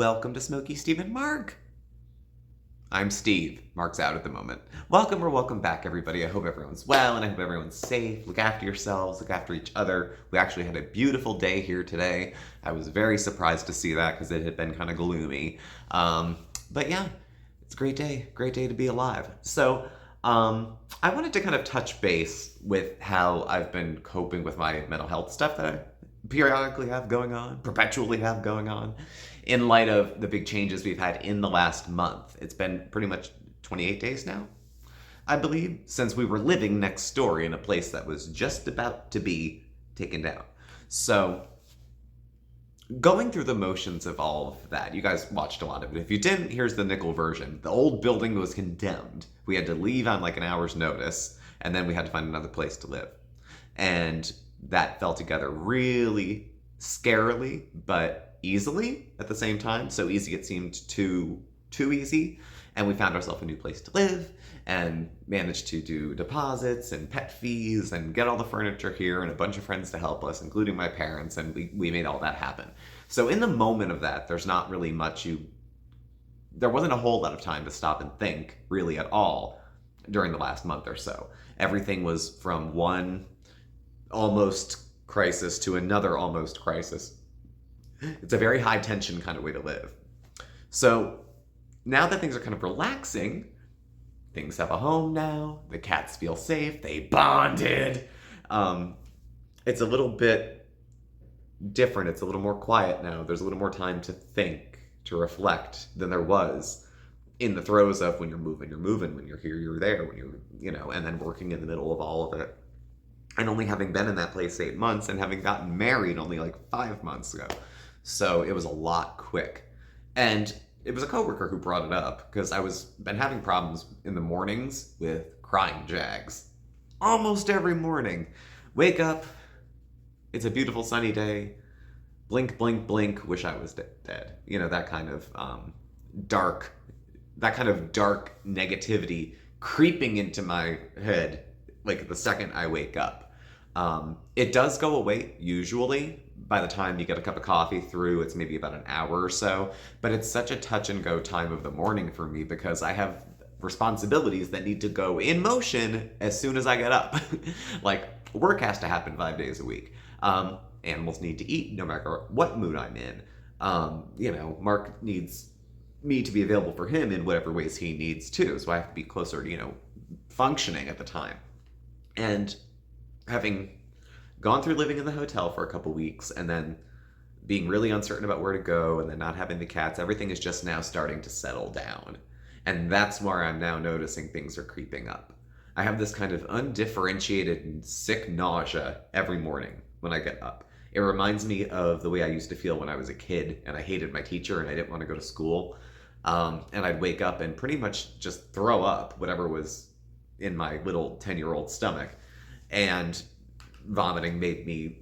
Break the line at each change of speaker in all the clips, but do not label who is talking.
Welcome to SmokeySteveAndMarc. I'm Steve. Mark's out at the moment. Welcome or welcome back, everybody. I hope everyone's well and I hope everyone's safe. Look after yourselves, look after each other. We actually had a beautiful day here today. I was very surprised to see that because it had been kind of gloomy. But yeah, it's a great day to be alive. So, I wanted to kind of touch base with how I've been coping with my mental health stuff that I periodically have going on, perpetually have going on, in light of the big changes we've had in the last month. It's been pretty much 28 days now, I believe, since we were living next door in a place that was just about to be taken down. So, going through the motions of all of that, you guys watched a lot of it. If you didn't, here's the nickel version. The old building was condemned. We had to leave on like an hour's notice, and then we had to find another place to live. And that fell together really scarily, but easily at the same time. So easy it seemed too easy. And we found ourselves a new place to live and managed to do deposits and pet fees and get all the furniture here and a bunch of friends to help us, including my parents, and we made all that happen. So in the moment of that, there's not really much there wasn't a whole lot of time to stop and think really at all during the last month or so. Everything was from one almost crisis to another almost crisis. It's a very high tension kind of way to live. So now that things are kind of relaxing, things have a home now, the cats feel safe, they bonded. It's a little bit different, it's a little more quiet now. There's a little more time to think, to reflect than there was in the throes of when you're moving, when you're here, you're there, when you're, and then working in the middle of all of it. And only having been in that place 8 months and having gotten married only like 5 months ago. So it was a lot quick. And it was a coworker who brought it up because been having problems in the mornings with crying jags. Almost every morning. Wake up, it's a beautiful sunny day. Blink, blink, blink, wish I was dead. That kind of dark negativity creeping into my head like the second I wake up. It does go away usually. By the time you get a cup of coffee through, it's maybe about an hour or so. But it's such a touch and go time of the morning for me because I have responsibilities that need to go in motion as soon as I get up. Like, work has to happen 5 days a week. Animals need to eat no matter what mood I'm in. Mark needs me to be available for him in whatever ways he needs too. So I have to be closer to, functioning at the time. And having gone through living in the hotel for a couple weeks and then being really uncertain about where to go and then not having the cats, everything is just now starting to settle down. And that's where I'm now noticing things are creeping up. I have this kind of undifferentiated and sick nausea every morning when I get up. It reminds me of the way I used to feel when I was a kid and I hated my teacher and I didn't want to go to school. And I'd wake up and pretty much just throw up whatever was in my little 10-year-old stomach. And vomiting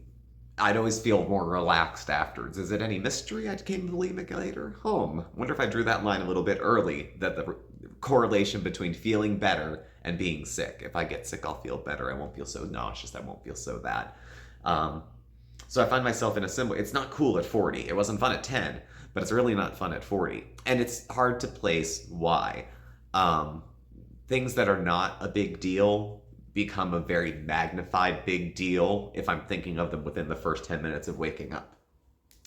I'd always feel more relaxed afterwards. Is it any mystery I became bulimic later? Wonder if I drew that line a little bit early, that the correlation between feeling better and being sick. If I get sick, I'll feel better. I won't feel so nauseous. I won't feel so that. So I find myself in a similar, it's not cool at 40. It wasn't fun at 10, but it's really not fun at 40. And it's hard to place why. Things that are not a big deal become a very magnified big deal if I'm thinking of them within the first 10 minutes of waking up.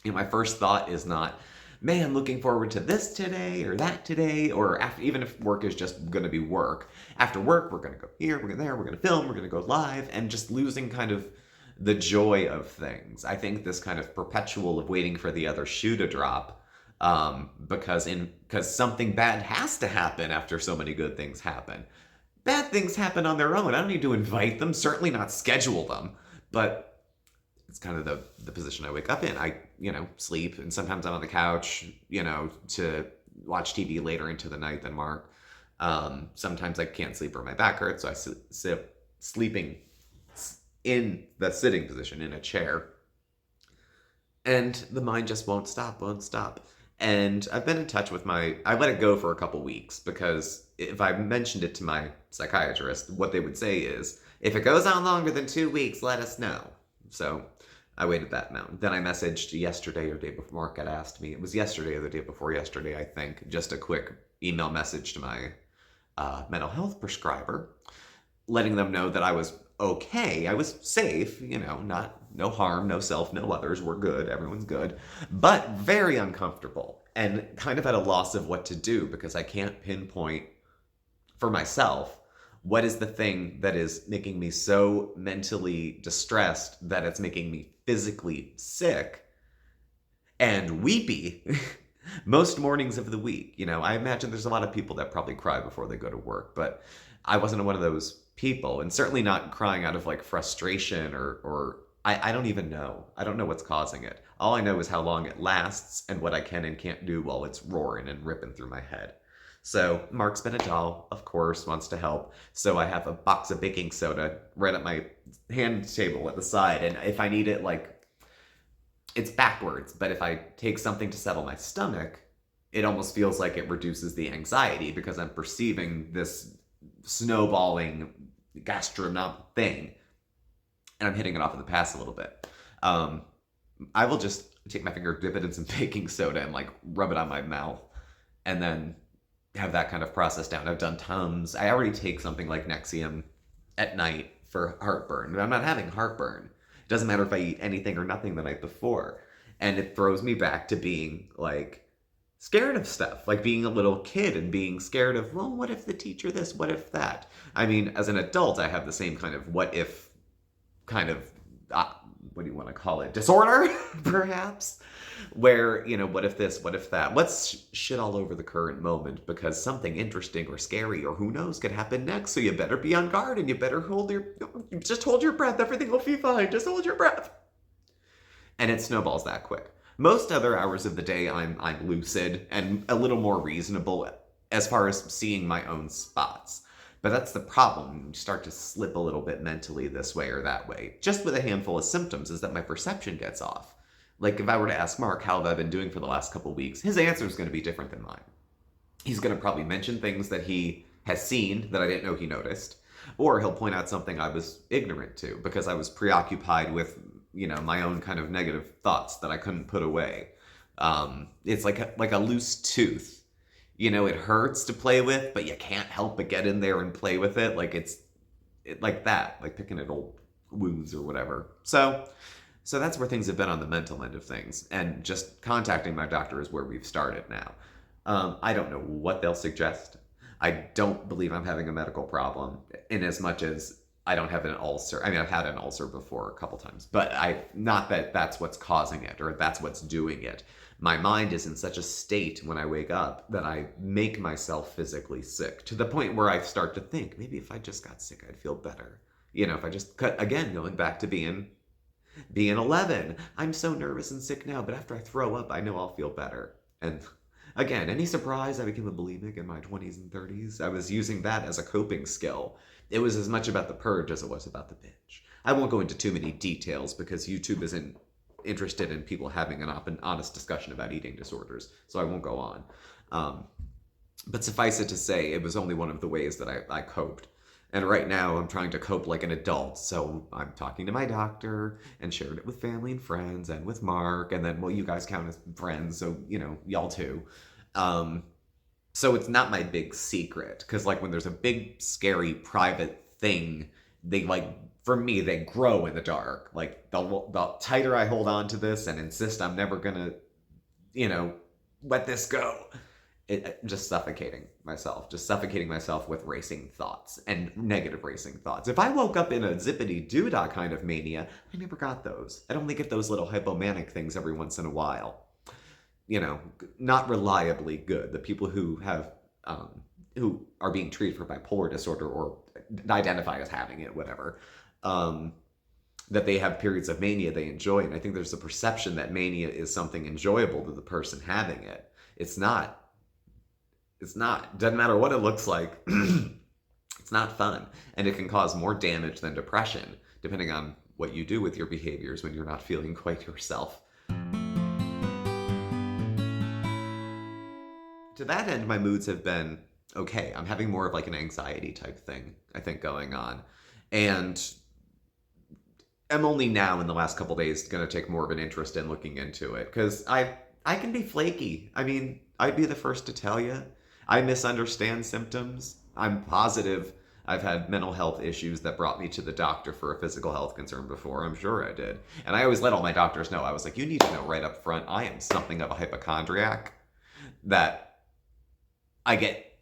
My first thought is not, man, looking forward to this today or that today, or even if work is just going to be work. After work, we're going to go here, we're going there, we're going to film, we're going to go live, and just losing kind of the joy of things. I think this kind of perpetual of waiting for the other shoe to drop, because something bad has to happen after so many good things happen. Bad things happen on their own. I don't need to invite them, certainly not schedule them, but it's kind of the position I wake up in. I, sleep, and sometimes I'm on the couch, to watch TV later into the night than Mark. Sometimes I can't sleep or my back hurts, so I sleeping in the sitting position in a chair. And the mind just won't stop. And I've been in touch with I let it go for a couple weeks because if I mentioned it to my psychiatrist, what they would say is, if it goes on longer than 2 weeks, let us know. So I waited that amount. Then I messaged yesterday or day before. Mark had asked me. It was yesterday or the day before yesterday, I think. Just a quick email message to my mental health prescriber, letting them know that I was okay. I was safe, no harm, no self, no others. We're good. Everyone's good. But very uncomfortable and kind of at a loss of what to do because I can't pinpoint for myself what is the thing that is making me so mentally distressed that it's making me physically sick and weepy most mornings of the week. I imagine there's a lot of people that probably cry before they go to work, but I wasn't one of those people, and certainly not crying out of like frustration or I don't even know. I don't know what's causing it. All I know is how long it lasts and what I can and can't do while it's roaring and ripping through my head. So Mark's been a doll, of course, wants to help. So I have a box of baking soda right at my hand table at the side. And if I need it, like, it's backwards. But if I take something to settle my stomach, it almost feels like it reduces the anxiety because I'm perceiving this snowballing gastronomic thing. And I'm hitting it off in the past a little bit. I will just take my finger, dip it in some baking soda and like rub it on my mouth. And then have that kind of process down. I've done Tums. I already take something like Nexium at night for heartburn. But I'm not having heartburn. It doesn't matter if I eat anything or nothing the night before. And it throws me back to being like scared of stuff. Like being a little kid and being scared of, well, what if the teacher this? What if that? I mean, as an adult, I have the same kind of what if kind of, what do you want to call it? Disorder, perhaps? Where, what if this, what if that? Let's shit all over the current moment because something interesting or scary or who knows could happen next. So you better be on guard and you better just hold your breath. Everything will be fine. Just hold your breath. And it snowballs that quick. Most other hours of the day, I'm lucid and a little more reasonable as far as seeing my own spots. But that's the problem. You start to slip a little bit mentally this way or that way. Just with a handful of symptoms is that my perception gets off. Like if I were to ask Mark how have I been doing for the last couple of weeks, his answer is going to be different than mine. He's going to probably mention things that he has seen that I didn't know he noticed. Or he'll point out something I was ignorant to because I was preoccupied with, my own kind of negative thoughts that I couldn't put away. It's like a loose tooth. It hurts to play with, but you can't help but get in there and play with it. Like it's like that, like picking at old wounds or whatever. So that's where things have been on the mental end of things. And just contacting my doctor is where we've started now. I don't know what they'll suggest. I don't believe I'm having a medical problem in as much as I don't have an ulcer. I mean, I've had an ulcer before a couple times, but not that that's what's causing it or that's what's doing it. My mind is in such a state when I wake up that I make myself physically sick to the point where I start to think, maybe if I just got sick, I'd feel better. If I just again, going back to being 11. I'm so nervous and sick now, but after I throw up, I know I'll feel better. And again, any surprise I became a bulimic in my 20s and 30s? I was using that as a coping skill. It was as much about the purge as it was about the binge. I won't go into too many details because YouTube isn't interested in people having an honest discussion about eating disorders, so I won't go on. But suffice it to say, it was only one of the ways that I coped. And right now, I'm trying to cope like an adult. So I'm talking to my doctor and shared it with family and friends and with Mark. And then, well, you guys count as friends. So, y'all too. So it's not my big secret. Because, like, when there's a big, scary, private thing, for me, they grow in the dark. Like, the tighter I hold on to this and insist I'm never going to, let this go. Just suffocating myself with racing thoughts and negative racing thoughts. If I woke up in a zippity doodah kind of mania, I never got those. I only get those little hypomanic things every once in a while. Not reliably good. The people who have, who are being treated for bipolar disorder or identify as having it, whatever, that they have periods of mania they enjoy. And I think there's a perception that mania is something enjoyable to the person having it. It's not. Doesn't matter what it looks like. It's not fun. And it can cause more damage than depression, depending on what you do with your behaviors when you're not feeling quite yourself. To that end, my moods have been okay. I'm having more of like an anxiety type thing, I think, going on. And am only now in the last couple days going to take more of an interest in looking into it because I can be flaky. I mean, I'd be the first to tell you. I misunderstand symptoms. I'm positive I've had mental health issues that brought me to the doctor for a physical health concern before. I'm sure I did. And I always let all my doctors know. I was like, you need to know right up front, I am something of a hypochondriac. That I get,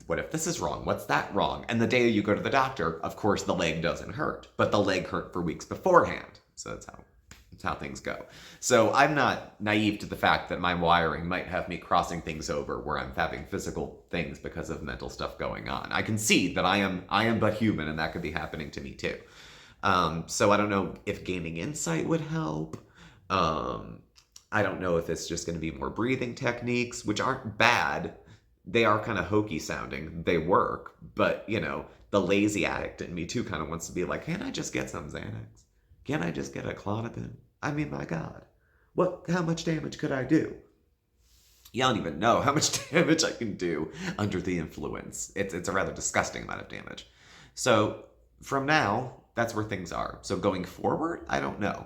what if this is wrong? What's that wrong? And the day you go to the doctor, of course, the leg doesn't hurt. But the leg hurt for weeks beforehand. So that's how things go. So I'm not naive to the fact that my wiring might have me crossing things over where I'm having physical things because of mental stuff going on. I can see that I am but human, and that could be happening to me too. So I don't know if gaining insight would help. I don't know if it's just going to be more breathing techniques, which aren't bad. They are kind of hokey sounding. They work, but the lazy addict in me too kind of wants to be like, can I just get some Xanax? Can I just get a Klonopin? I mean, my God, how much damage could I do? You don't even know how much damage I can do under the influence. It's a rather disgusting amount of damage. So from now, that's where things are. So going forward, I don't know.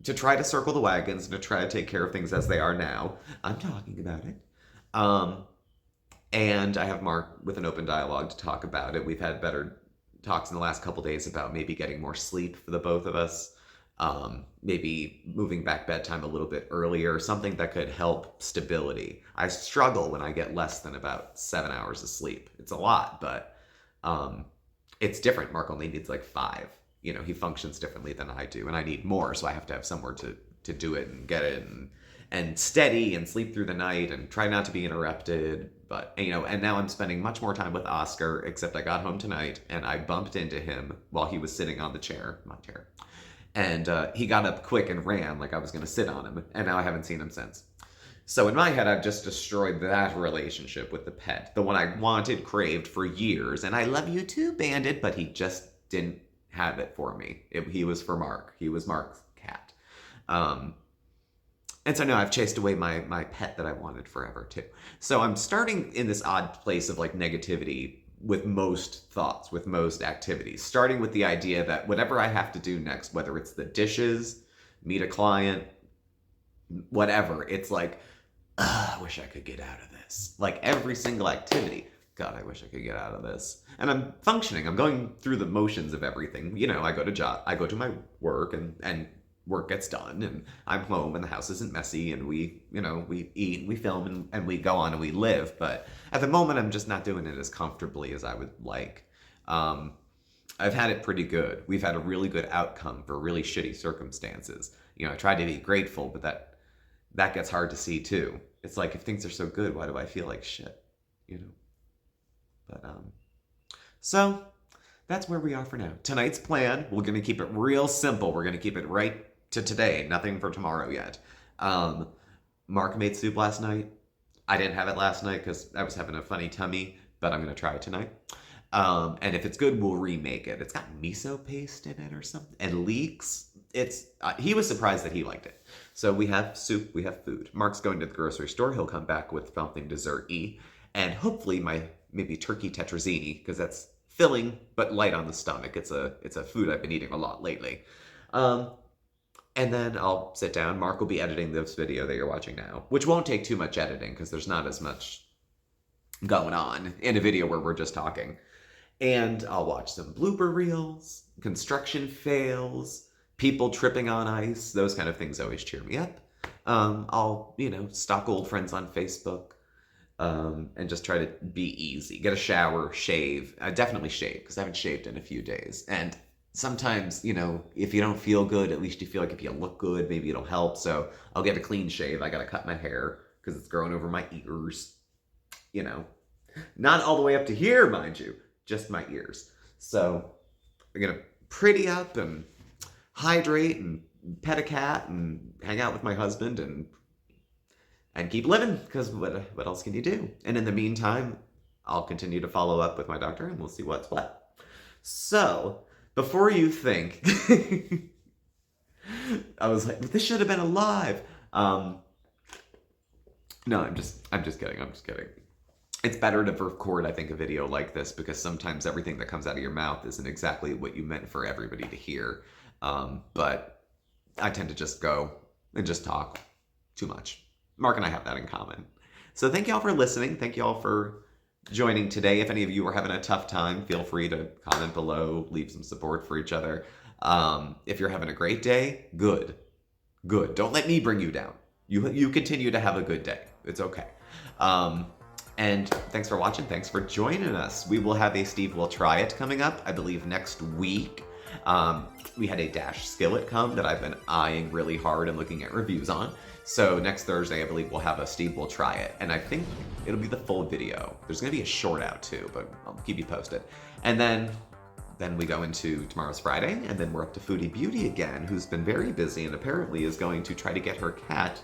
To try to circle the wagons and to try to take care of things as they are now, I'm talking about it. And I have Mark with an open dialogue to talk about it. We've had better talks in the last couple days about maybe getting more sleep for the both of us. Maybe moving back bedtime a little bit earlier, something that could help stability. I struggle when I get less than about 7 hours of sleep. It's a lot, but it's different. Mark only needs like 5. He functions differently than I do, and I need more, so I have to have somewhere to do it and get it and steady and sleep through the night and try not to be interrupted. But, and now I'm spending much more time with Oscar, except I got home tonight and I bumped into him while he was sitting on my chair. And he got up quick and ran like I was going to sit on him, and now I haven't seen him since. So in my head, I've just destroyed that relationship with the pet, the one I wanted, craved for years. And I love you too, Bandit, but he just didn't have it for me. He was for Mark. He was Mark's cat. And so now I've chased away my pet that I wanted forever too. So I'm starting in this odd place of like negativity with most thoughts, with most activities, starting with the idea that whatever I have to do next, whether it's the dishes, meet a client, whatever, it's like, I wish I could get out of this. Like every single activity, God, I wish I could get out of this. And I'm functioning. I'm going through the motions of everything. I go to my work and work gets done and I'm home and the house isn't messy and we eat, we film and we go on and we live. But at the moment, I'm just not doing it as comfortably as I would like. I've had it pretty good. We've had a really good outcome for really shitty circumstances. I try to be grateful, but that gets hard to see too. It's like, if things are so good, why do I feel like shit? But so that's where we are for now. Tonight's plan, we're going to keep it real simple. We're going to keep it right to today. Nothing for tomorrow yet. Mark made soup last night. I didn't have it last night because I was having a funny tummy, but I'm going to try it tonight. And if it's good, we'll remake it. It's got miso paste in it or something. And leeks. He was surprised that he liked it. So we have soup, we have food. Mark's going to the grocery store. He'll come back with something dessert-y. And hopefully maybe turkey tetrazzini, because that's filling but light on the stomach. It's a food I've been eating a lot lately. And then I'll sit down. Mark will be editing this video that you're watching now, which won't take too much editing because there's not as much going on in a video where we're just talking. And I'll watch some blooper reels, construction fails, people tripping on ice. Those kind of things always cheer me up. I'll, stalk old friends on Facebook. And just try to be easy. Get a shower, shave. Definitely shave, because I haven't shaved in a few days. And sometimes, if you don't feel good, at least you feel like if you look good, maybe it'll help. So I'll get a clean shave. I gotta cut my hair, because it's growing over my ears. Not all the way up to here, mind you. Just my ears. So I'm gonna pretty up and hydrate and pet a cat and hang out with my husband and keep living, because what else can you do? And in the meantime, I'll continue to follow up with my doctor and we'll see what's what. So, before you think, I was like, this should have been alive. No, I'm just kidding. It's better to record, I think, a video like this because sometimes everything that comes out of your mouth isn't exactly what you meant for everybody to hear. But I tend to just go and just talk too much. Mark and I have that in common. So thank y'all for listening. Thank y'all for joining today. If any of you are having a tough time, feel free to comment below, leave some support for each other. If you're having a great day, good. Don't let me bring you down. You continue to have a good day. It's okay. And thanks for watching. Thanks for joining us. We will have a Steve Will Try It coming up, I believe, next week. We had a Dash skillet come that I've been eyeing really hard and looking at reviews on. So next Thursday, I believe we'll have a Steve Will Try It. And I think it'll be the full video. There's going to be a short out too, but I'll keep you posted. And then we go into tomorrow's Friday, and then we're up to Foodie Beauty again, who's been very busy and apparently is going to try to get her cat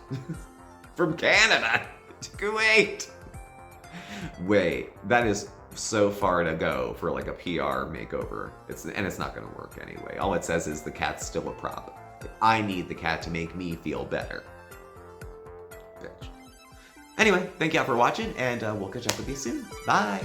from Canada to Kuwait. Wait, that is so far to go for like a PR makeover. It's not gonna work anyway. All it says is the cat's still a prop. I need the cat to make me feel better. Bitch. Anyway, thank y'all for watching, and we'll catch up with you soon. Bye!